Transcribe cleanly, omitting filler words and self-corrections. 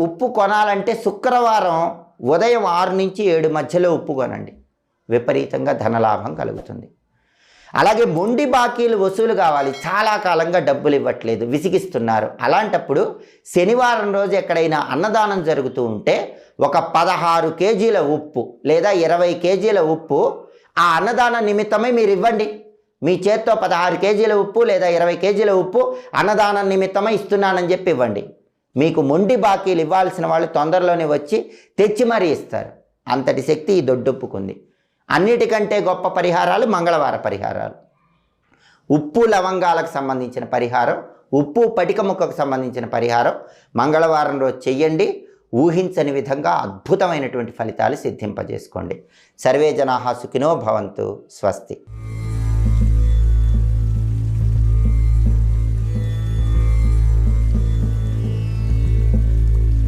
ఉప్పు కొనాలంటే శుక్రవారం ఉదయం 6 నుంచి 7 మధ్యలో ఉప్పు కొనండి, విపరీతంగా ధనలాభం కలుగుతుంది. అలాగే మొండి బాకీలు వసూలు కావాలి, చాలా కాలంగా డబ్బులు ఇవ్వట్లేదు, విసిగిస్తున్నారు. అలాంటప్పుడు శనివారం రోజు ఎక్కడైనా అన్నదానం జరుగుతూ ఉంటే ఒక 16 కేజీల ఉప్పు లేదా 20 కేజీల ఉప్పు ఆ అన్నదాన నిమిత్తమై మీరు ఇవ్వండి. మీ చేత్తో 16 కేజీల ఉప్పు లేదా 20 కేజీల ఉప్పు అన్నదానం నిమిత్తమై ఇస్తున్నానని చెప్పి ఇవ్వండి. మీకు మొండి బాకీలు ఇవ్వాల్సిన వాళ్ళు తొందరలోనే వచ్చి తెచ్చి మరీ ఇస్తారు. అంతటి శక్తి ఈ దొడ్డుప్పుకుంది. అన్నిటికంటే గొప్ప పరిహారాలు మంగళవార పరిహారాలు. ఉప్పు లవంగాలకు సంబంధించిన పరిహారం, ఉప్పు పటిక ముక్కకు సంబంధించిన పరిహారం మంగళవారం రోజు చెయ్యండి. ఊహించని విధంగా అద్భుతమైనటువంటి ఫలితాలు సిద్ధింపజేసుకోండి. సర్వే జనాః సుఖినో భవంతు. స్వస్తి.